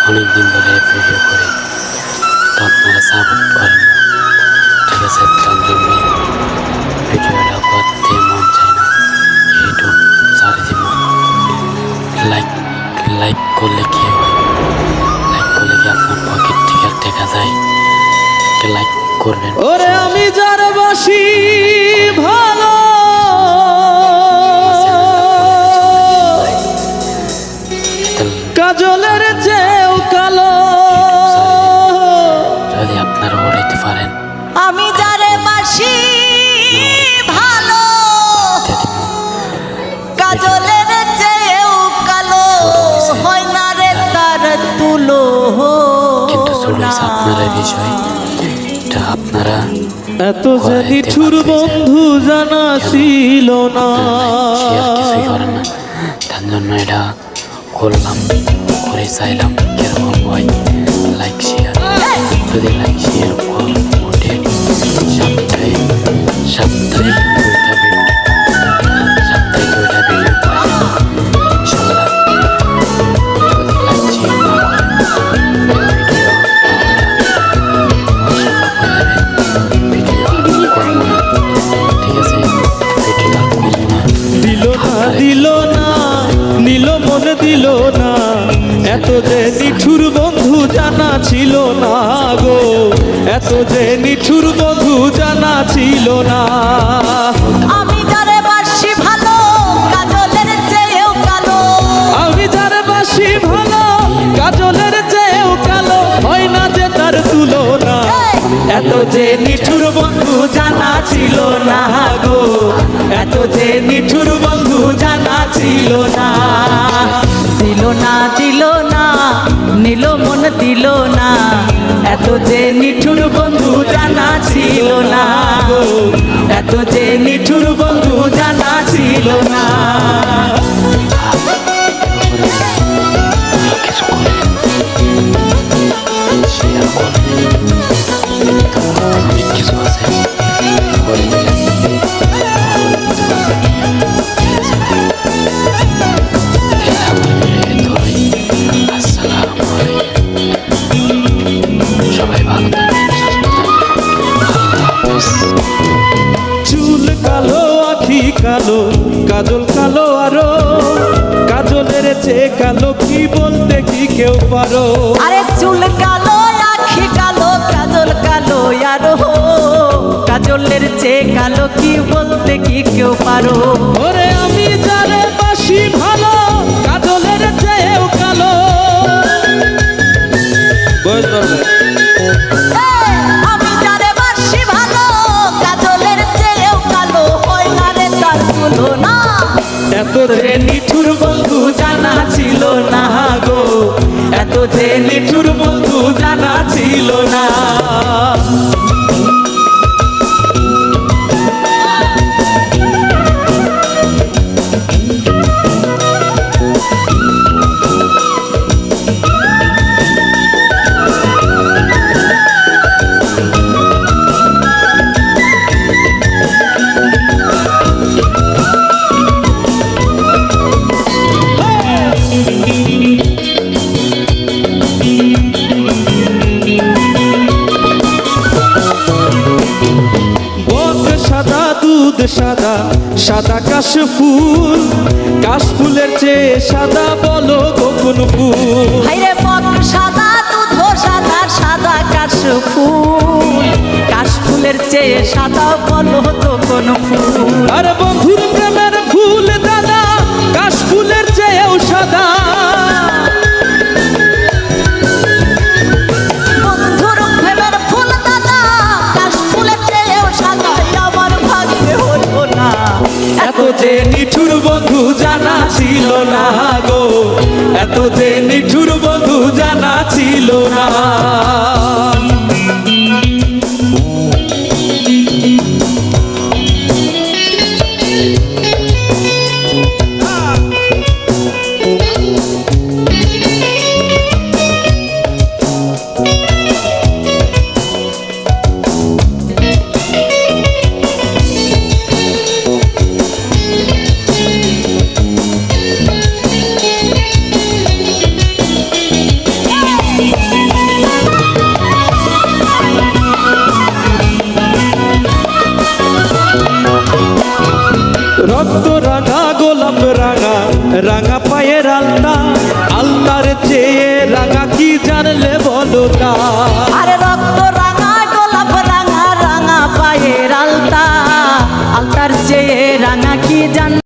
অনেকদিন ধরে ভিডিও করি, তো আপনারা সাপোর্ট করেন না, ঠিক আছে? তার জন্য ভিডিওটা করতে মন চায় না, ইউটিউব ছাড়ে দিব। লাইক লাইক করলে কি হয়? লাইক করলে কি আপনার পকেট থেকে দেখা যায়? একটা লাইক করবেন। ওরে আমি যার বাসি ভালো, কাজলের চেয়েও কালো, যদি আপনারা ওড়াইতে পারেন। আমি যারে বাসি ভালো, কাজলের চেয়েও কালো, হয় না রে তার তুলো। কিন্তু শুনেছি আপনারা বিষয় এটা আপনারা এত যে নিঠুর বন্ধু জানা ছিল না। কিছুই করেন না, তার জন্য এটা করলাম, করে চাইলাম কিরকম হয়। লাইক শেয়ার, যদি লাইক শেয়ার ওঠে সপ্তাহে দুইটা ভিডিও পাই ইনশাল্লাহ। যদি লাইক শেয়ার না করেন ভিডিও করবো না, ঠিক আছে? ভিডিও আর করবো না। দিল না নিল মনে দিল না, এত যে নিঠুর বন্ধু জানা ছিল না গো, এত যে নিঠুর বন্ধু জানা ছিল না। আমি যারে বাসি ভালো, কাজলের চেয়েও কালো, আমি যার বাসি ভালো, কাজলের চেয়েও কালো, হয় না যে তার তুলনা। এত যে নিঠুর বন্ধু জানা ছিল না গো, এত যে নিঠুর বন্ধু জানা ছিল না। দিল না দিল না নিল মন দিল না, এত যে নিঠুর বন্ধু জানা ছিল না গো, এত যে নিঠুর বন্ধু জানা ছিল না। কিছু করে শেয়ার করবেন, অনেক কিছু আছে করে দিলেন। আসসালামু আলাইকুম, সবাই ভালো থাকবেন, সুস্থ থাকবেন। চুল কালো আখি কালো, কাজল কালো আরো, কাজলের চেয়ে কালো কি বলতে কি কেউ পারো? আরে চুল কালো আখি কালো, কাজল কালো আরো, কাজলের চেয়ে কালো কি বলতে কি কেউ পারো? ওরে আমি যারে বাসি ভালো, কাজলের চেয়েও কালো। আমি যারে বাসি ভালো, কাজলের চেয়েও কালো, হয় না রে তার তুলনা। এত যে নিঠুর বন্ধু জানা ছিল না গো, এত যে নিঠুর বন্ধু জানা ছিল না। দুধ সাদা সাদা কাশ ফুল, কাশ ফুলের চেয়ে সাদা বলো কোন ফুল? হাইরে পক সাদা দুধ সাদা, সাদা কাশ ফুল, কাশ ফুলের চেয়ে সাদা বলো তো কোন ফুল? আর বন্ধুর প্রেমের ফুল দাদা, কাশ ফুলের চেয়েও সাদা। বন্ধুর প্রেমের ফুল দাদা, কাশ ফুলের চেয়েও সাদা, আমার ভাগ্যে হলো না। এত যে নিঠুর বন্ধু জানা ছিল না গো, এত যে নিঠুর বন্ধু জানা ছিল না। সাদা গোলাপ রাঙা রাঙা পায়ের আলতা, আলতার চেয়ে রাঙা কি জানলে বলো তা।